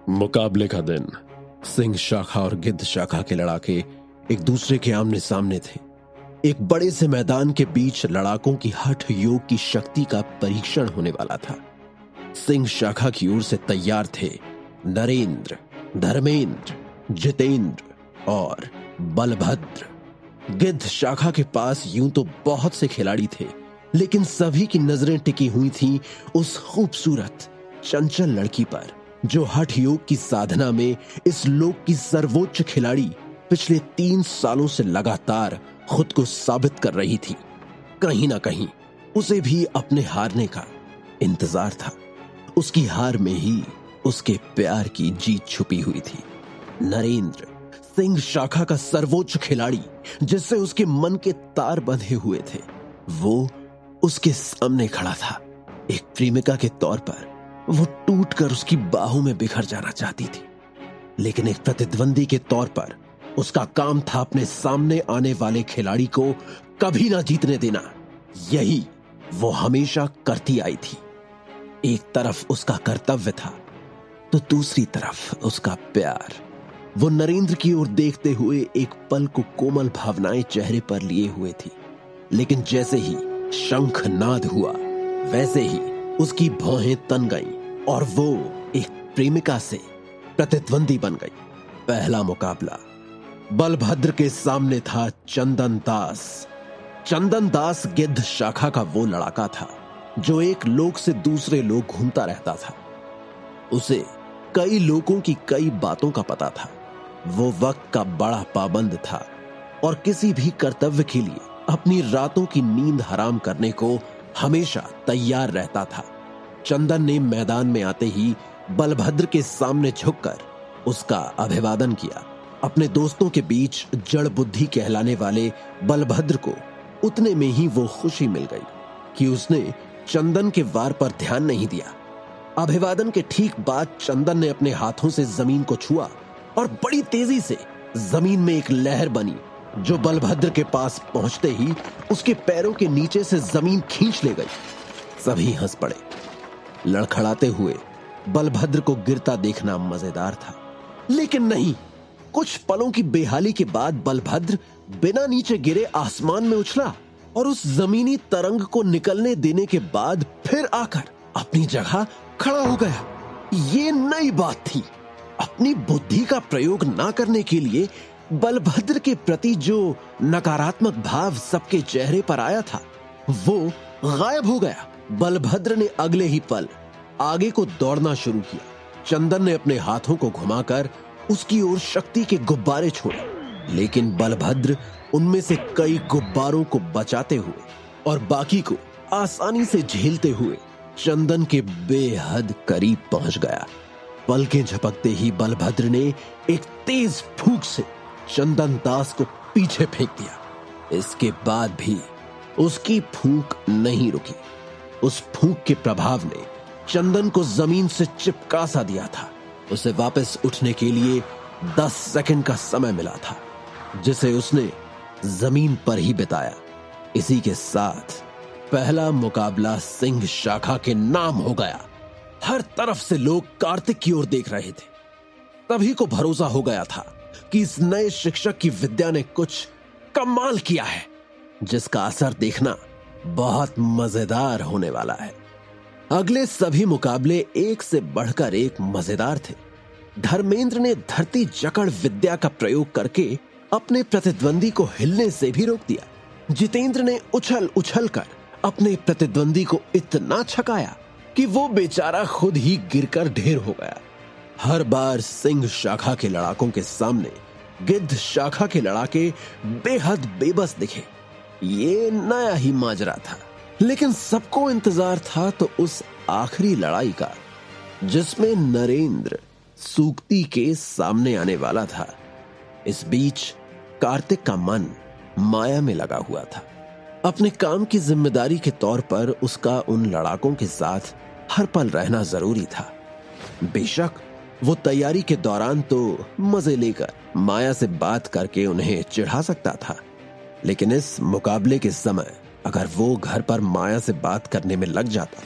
मुकाबले का दिन। सिंह शाखा और गिद्ध शाखा के लड़ाके एक दूसरे के आमने सामने थे। एक बड़े से मैदान के बीच लड़ाकों की हठ योग की शक्ति का परीक्षण होने वाला था। सिंह शाखा की ओर से तैयार थे नरेंद्र, धर्मेंद्र, जितेंद्र और बलभद्र। गिद्ध शाखा के पास यूं तो बहुत से खिलाड़ी थे, लेकिन सभी की नजरें टिकी हुई थीं उस खूबसूरत चंचल लड़की पर, जो हठ योग की साधना में इस लोक की सर्वोच्च खिलाड़ी पिछले 3 सालों से लगातार खुद को साबित कर रही थी। कहीं ना कहीं उसे भी अपने हारने का इंतजार था। उसकी हार में ही उसके प्यार की जीत छुपी हुई थी। नरेंद्र, सिंह शाखा का सर्वोच्च खिलाड़ी, जिससे उसके मन के तार बंधे हुए थे, वो उसके सामने खड़ा था। एक प्रेमिका के तौर पर वो टूटकर उसकी बाहों में बिखर जाना चाहती थी, लेकिन एक प्रतिद्वंदी के तौर पर उसका काम था अपने सामने आने वाले खिलाड़ी को कभी ना जीतने देना। यही वो हमेशा करती आई थी। एक तरफ उसका कर्तव्य था तो दूसरी तरफ उसका प्यार। वो नरेंद्र की ओर देखते हुए एक पल को कोमल भावनाएं चेहरे पर लिए हुए थी, लेकिन जैसे ही शंखनाद हुआ वैसे ही उसकी भौहें तन गईं और वो एक प्रेमिका से प्रतिद्वंदी बन गई। पहला मुकाबला बलभद्र के सामने था चंदन दास। चंदन दास गिद्ध शाखा का वो लड़ाका था जो एक लोक से दूसरे लोक घूमता रहता था। उसे कई लोगों की कई बातों का पता था। वो वक्त का बड़ा पाबंद था और किसी भी कर्तव्य के लिए अपनी रातों की नींद हराम करने को हमेशा तैयार रहता था। चंदन ने मैदान में आते ही बलभद्र के सामने झुककर उसका अभिवादन किया। अपने दोस्तों के बीच जड़ बुद्धि कहलाने वाले बलभद्र को उतने में ही वो खुशी मिल गई कि उसने चंदन के वार पर ध्यान नहीं दिया। अभिवादन के ठीक बाद चंदन ने अपने हाथों से जमीन को छुआ और बड़ी तेजी से जमीन में एक लहर बनी, जो बलभद्र के पास पहुंचते ही उसके पैरों के नीचे से जमीन खींच ले गई। सभी हंस पड़े। लड़खड़ाते हुए बलभद्र को गिरता देखना मजेदार था, लेकिन नहीं। कुछ पलों की बेहाली के बाद बलभद्र बिना नीचे गिरे आसमान में उछला और उस जमीनी तरंग को निकलने देने के बाद फिर आकर अपनी जगह खड़ा हो गया। ये नई बात थी। अपनी बुद्धि का प्रयोग ना करने के लिए बलभद्र के प्रति जो नकारात्मक भाव सबके चेहरे पर आया था, वो गायब हो गया। बलभद्र ने अगले ही पल आगे को दौड़ना शुरू किया। चंदन ने अपने हाथों को घुमाकर उसकी ओर शक्ति के गुब्बारे छोड़े, लेकिन बलभद्र उनमें से कई गुब्बारों को बचाते हुए और बाकी को आसानी से झेलते हुए चंदन के बेहद करीब पहुंच गया। पलकें झपकते ही बलभद्र ने एक तेज फूंक से चंदन दास को पीछे फेंक दिया। इसके बाद भी उसकी फूंक नहीं रुकी। उस फूंक के प्रभाव ने चंदन को जमीन से चिपका सा दिया था। उसे वापस उठने के लिए 10 सेकंड का समय मिला था, जिसे उसने जमीन पर ही बिताया। इसी के साथ पहला मुकाबला सिंह शाखा के नाम हो गया। हर तरफ से लोग कार्तिक की ओर देख रहे थे। सभी को भरोसा हो गया था कि इस नए शिक्षक की विद्या ने कुछ कमाल किया है, जिसका असर देखना बहुत मजेदार होने वाला है। अगले सभी मुकाबले एक से बढ़कर एक मजेदार थे। धर्मेंद्र ने धरती जकड़ विद्या का प्रयोग करके अपने प्रतिद्वंदी को हिलने से भी रोक दिया। जितेंद्र ने उछल उछल कर अपने प्रतिद्वंदी को इतना छकाया कि वो बेचारा खुद ही गिरकर ढेर हो गया। हर बार सिंह शाखा के लड़ाकों के सामने गिद्ध शाखा के लड़ाके बेहद बेबस दिखे। ये नया ही माजरा था, लेकिन सबको इंतजार था तो उस आखिरी लड़ाई का, जिसमें नरेंद्र सूक्ति के सामने आने वाला था। इस बीच कार्तिक का मन माया में लगा हुआ था। अपने काम की जिम्मेदारी के तौर पर उसका उन लड़ाकों के साथ हर पल रहना जरूरी था। बेशक वो तैयारी के दौरान तो मजे लेकर माया से बात करके उन्हें चिढ़ा सकता था, लेकिन इस मुकाबले के समय अगर वो घर पर माया से बात करने में लग जाता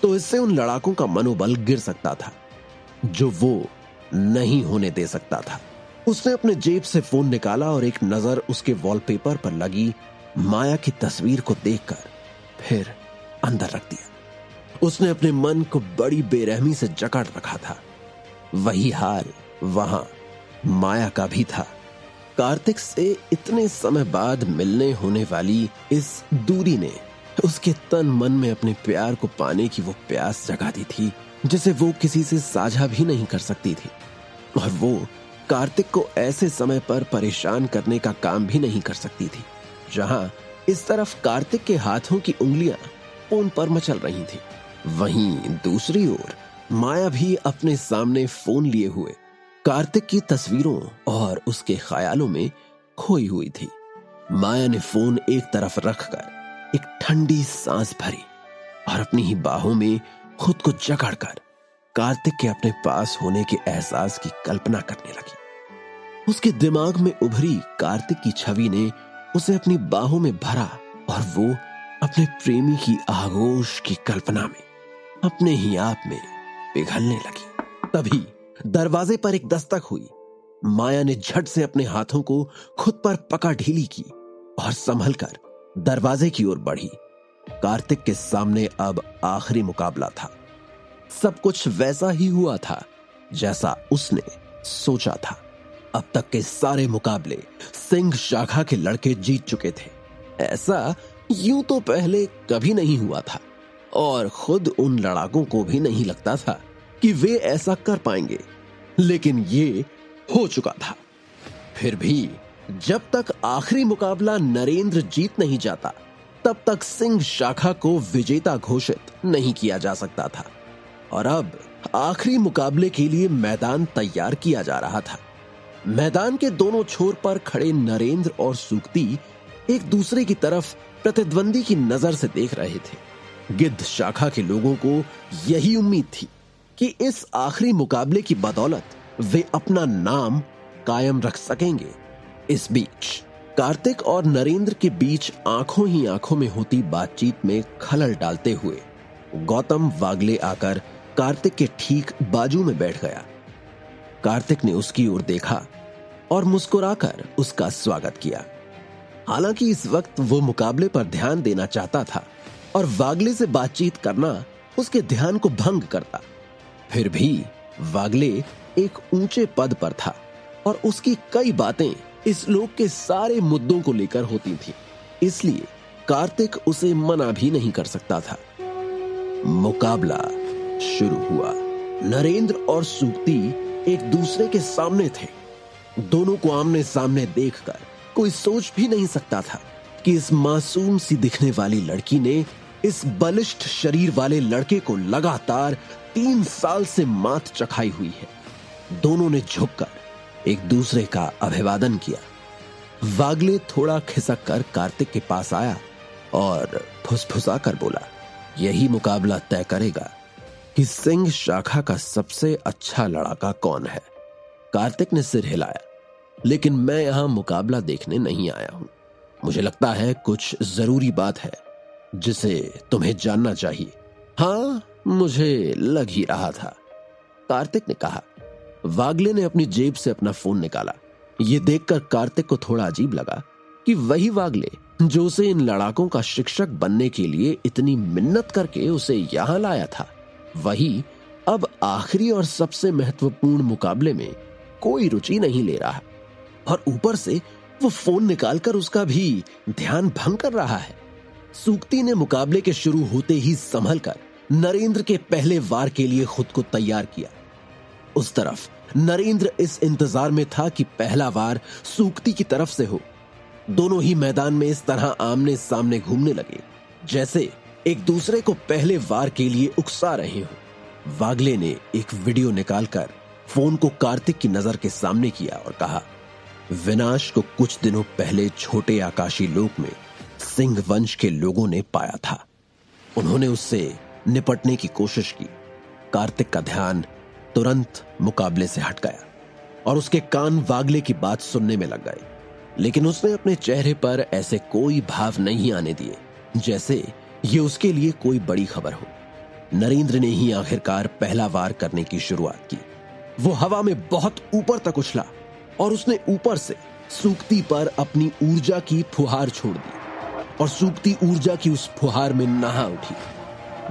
तो इससे उन लड़ाकों का मनोबल गिर सकता था, जो वो नहीं होने दे सकता था। उसने अपने जेब से फोन निकाला और एक नजर उसके वॉलपेपर पर लगी माया की तस्वीर को देखकर फिर अंदर रख दिया। उसने अपने मन को बड़ी बेरहमी से जकड़ रखा था। वही हाल वहां माया का भी था। कार्तिक से इतने समय बाद मिलने होने वाली इस दूरी ने उसके तन मन में अपने प्यार को पाने की वो प्यास जगा दी थी जिसे वो किसी से साझा भी नहीं कर सकती थी। और वो कार्तिक को ऐसे समय पर परेशान करने का काम भी नहीं कर सकती थी जहां इस तरफ कार्तिक के हाथों की उंगलियां फोन पर मचल रही थी, वहीं दूसरी ओर माया भी अपने सामने फोन लिए हुए कार्तिक की तस्वीरों और उसके ख्यालों में खोई हुई थी। माया ने फोन एक तरफ रखकर एक ठंडी सांस भरी और अपनी ही बाहों में खुद को जकड़कर कार्तिक के अपने पास होने के एहसास की कल्पना करने लगी। उसके दिमाग में उभरी कार्तिक की छवि ने उसे अपनी बाहों में भरा और वो अपने प्रेमी की आगोश की कल्पना में अपने ही आप में पिघलने लगी। तभी दरवाजे पर एक दस्तक हुई। माया ने झट से अपने हाथों को खुद पर पकड़ ढीली की और संभलकर दरवाजे की ओर बढ़ी। कार्तिक के सामने अब आखिरी मुकाबला था। सब कुछ वैसा ही हुआ था जैसा उसने सोचा था। अब तक के सारे मुकाबले सिंह शाखा के लड़के जीत चुके थे। ऐसा यूं तो पहले कभी नहीं हुआ था और खुद उन लड़ाकों को भी नहीं लगता था कि वे ऐसा कर पाएंगे, लेकिन ये हो चुका था। फिर भी जब तक आखिरी मुकाबला नरेंद्र जीत नहीं जाता तब तक सिंह शाखा को विजेता घोषित नहीं किया जा सकता था। और अब आखिरी मुकाबले के लिए मैदान तैयार किया जा रहा था। मैदान के दोनों छोर पर खड़े नरेंद्र और सूक्ति एक दूसरे की तरफ प्रतिद्वंदी की नजर से देख रहे थे। गिद्ध शाखा के लोगों को यही उम्मीद थी कि इस आखिरी मुकाबले की बदौलत वे अपना नाम कायम रख सकेंगे। इस बीच कार्तिक और नरेंद्र के बीच आंखों ही आंखों में होती बातचीत में खलल डालते हुए गौतम वागले आकर कार्तिक के ठीक बाजू में बैठ गया। कार्तिक ने उसकी ओर देखा और मुस्कुराकर उसका स्वागत किया। हालांकि इस वक्त वो मुकाबले पर ध्यान देना चाहता था और वागले से बातचीत करना उसके ध्यान को भंग करता। फिर भी वागले एक ऊंचे पद पर था और उसकी कई बातें इस लोक के सारे मुद्दों को लेकर होती थी, इसलिए कार्तिक उसे मना भी नहीं कर सकता था। मुकाबला शुरू हुआ। नरेंद्र और सूक्ति एक दूसरे के सामने थे। दोनों को आमने सामने देखकर कोई सोच भी नहीं सकता था कि इस मासूम सी दिखने वाली लड़की ने इस बलिष्ठ शरीर वाले लड़के को लगातार 3 साल से मात चखाई हुई है। दोनों ने झुककर एक दूसरे का अभिवादन किया। वागले थोड़ा खिसक कर कार्तिक के पास आया और फुसफुसा कर बोला, यही मुकाबला तय करेगा कि सिंह शाखा का सबसे अच्छा लड़ाका कौन है। कार्तिक ने सिर हिलाया, लेकिन मैं यहां मुकाबला देखने नहीं आया हूं। मुझे लगता है कुछ जरूरी बात है जिसे तुम्हें जानना चाहिए। हां, मुझे लग ही रहा था, कार्तिक ने कहा। वागले ने अपनी जेब से अपना फोन निकाला। यह देखकर कार्तिक को थोड़ा अजीब लगा कि वही वागले जो उसे इन लड़ाकों का शिक्षक बनने के लिए इतनी मिन्नत करके उसे यहां लाया था, वही अब आखिरी और सबसे महत्वपूर्ण मुकाबले में कोई रुचि नहीं ले रहा और ऊपर से वो फोन निकालकर उसका भी ध्यान भंग कर रहा है। सूक्ति ने मुकाबले के शुरू होते ही संभलकर नरेंद्र के पहले वार के लिए खुद को तैयार किया। उस तरफ नरेंद्र इस इंतजार में था कि पहला वार सूक्ति की तरफ से हो। दोनों ही मैदान में इस तरह आमने सामने घूमने लगे जैसे एक दूसरे को पहले वार के लिए उकसा रहे हो। वागले ने एक वीडियो निकालकर फोन को कार्तिक की नजर के सामने किया और कहा, विनाश को कुछ दिनों पहले छोटे आकाशी लोक में सिंह वंश के लोगों ने पाया था। उन्होंने उससे निपटने की कोशिश की। कार्तिक का ध्यान तुरंत मुकाबले से हट गया और उसके कान वागले की बात सुनने में लग गए, लेकिन उसने अपने चेहरे पर ऐसे कोई भाव नहीं आने दिए जैसे ये उसके लिए कोई बड़ी खबर हो। नरेंद्र ने ही आखिरकार पहला वार करने की शुरुआत की। वो हवा में बहुत ऊपर तक उछला और उसने ऊपर से सूखती पर अपनी ऊर्जा की फुहार छोड़ दी और सूखती ऊर्जा की उस फुहार में नहा उठी।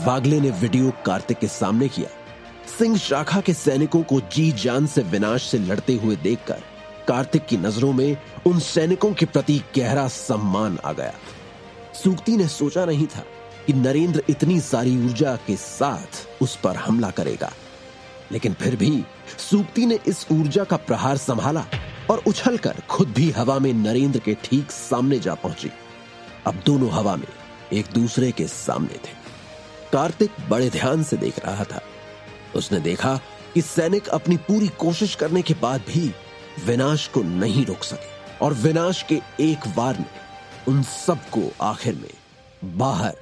वागले ने वीडियो कार्तिक के सामने किया। सिंह शाखा के सैनिकों को जी जान से विनाश से लड़ते हुए देखकर कार्तिक की नजरों में उन सैनिकों के प्रति गहरा सम्मान आ गया। सूक्ति ने सोचा नहीं था कि नरेंद्र इतनी सारी ऊर्जा के साथ उस पर हमला करेगा, लेकिन फिर भी सूक्ति ने इस ऊर्जा का प्रहार संभाला और उछलकर खुद भी हवा में नरेंद्र के ठीक सामने जा पहुंची। अब दोनों हवा में एक दूसरे के सामने थे। कार्तिक बड़े ध्यान से देख रहा था। उसने देखा कि सैनिक अपनी पूरी कोशिश करने के बाद भी विनाश को नहीं रोक सके और विनाश के एक वार ने उन सबको आखिर में बाहर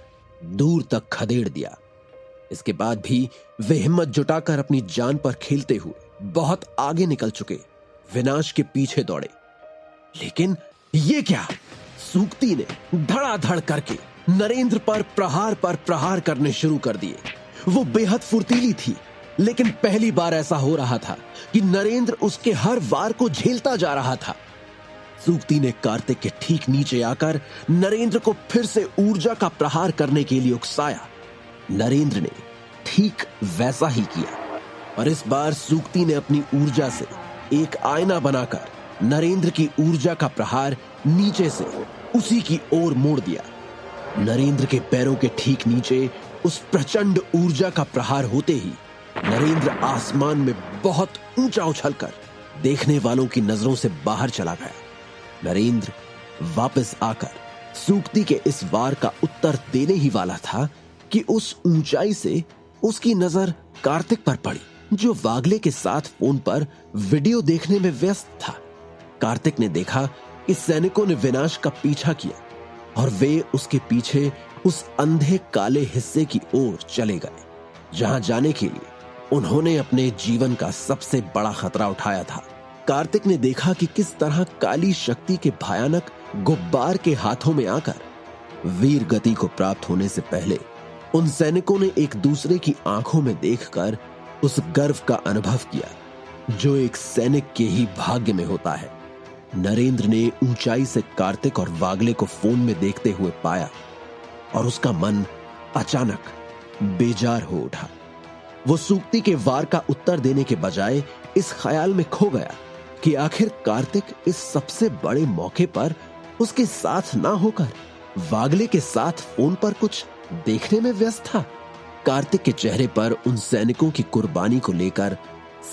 दूर तक खदेड़ दिया। इसके बाद भी वे हिम्मत जुटाकर अपनी जान पर खेलते हुए बहुत आगे निकल चुके विनाश के पीछे दौड़े। लेकिन ये क्या? सूक्ति ने धड़ाधड़ करके नरेंद्र पर प्रहार करने शुरू कर दिए। वो बेहद फुर्तीली थी, लेकिन पहली बार ऐसा हो रहा था कि नरेंद्र उसके हर वार को झेलता जा रहा था। सूक्ति ने कार्तिक के ठीक नीचे आकर नरेंद्र को फिर से ऊर्जा का प्रहार करने के लिए उकसाया। नरेंद्र ने ठीक वैसा ही किया और इस बार सूक्ति ने अपनी ऊर्जा से एक आईना बनाकर नरेंद्र की ऊर्जा का प्रहार नीचे से उसी की ओर मोड़ दिया। नरेंद्र के पैरों के ठीक नीचे उस प्रचंड ऊर्जा का प्रहार होते ही नरेंद्र आसमान में बहुत ऊंचा उछलकर देखने वालों की नजरों से बाहर चला गया। नरेंद्र वापस आकर सूक्ति के इस वार का उत्तर देने ही वाला था कि उस ऊंचाई से उसकी नजर कार्तिक पर पड़ी, जो वागले के साथ फोन पर वीडियो देखने में व्यस्त था। कार्तिक ने देखा कि सैनिकों ने विनाश का पीछा किया और वे उसके पीछे उस अंधे काले हिस्से की ओर चले गए, जहां जाने के लिए उन्होंने अपने जीवन का सबसे बड़ा खतरा उठाया था। कार्तिक ने देखा कि किस तरह काली शक्ति के भयानक गुब्बार के हाथों में आकर वीर गति को प्राप्त होने से पहले उन सैनिकों ने एक दूसरे की आंखों में देखकर उस गर्व का अनुभव किया जो एक सैनिक के ही भाग्य में होता है। नरेंद्र ने ऊंचाई से कार्तिक और वागले को फोन में देखते हुए पाया और उसका मन अचानक बेजार हो उठा। वो सूक्ति के वार का उत्तर देने के बजाय इस ख्याल में खो गया कि आखिर कार्तिक इस सबसे बड़े मौके पर उसके साथ ना होकर वागले के साथ फोन पर कुछ देखने में व्यस्त था। कार्तिक के चेहरे पर उन सैनिकों की कुर्बानी को लेकर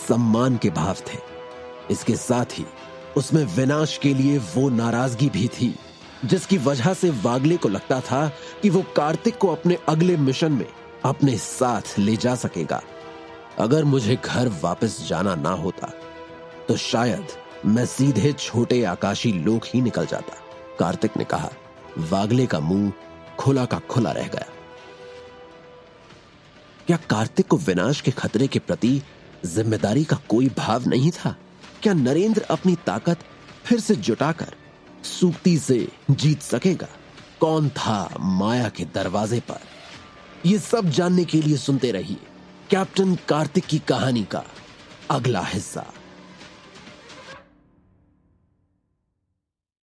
सम्मान के भाव थे। इसके साथ ही उसमें विनाश के लिए वो नाराजगी भी थी जिसकी वजह से वागले को लगता था कि वो कार्तिक को अपने अगले मिशन में अपने साथ ले जा सकेगा। अगर मुझे घर वापस जाना ना होता तो शायद मैं सीधे छोटे आकाशी लोक ही निकल जाता, कार्तिक ने कहा। वागले का मुंह खुला का खुला रह गया। क्या कार्तिक को विनाश के खतरे के प्रति जिम्मेदारी का कोई भाव नहीं था? क्या नरेंद्र अपनी ताकत फिर से जुटाकर सूक्ति से जीत सकेगा? कौन था माया के दरवाजे पर? ये सब जानने के लिए सुनते रहिए कैप्टन कार्तिक की कहानी का अगला हिस्सा।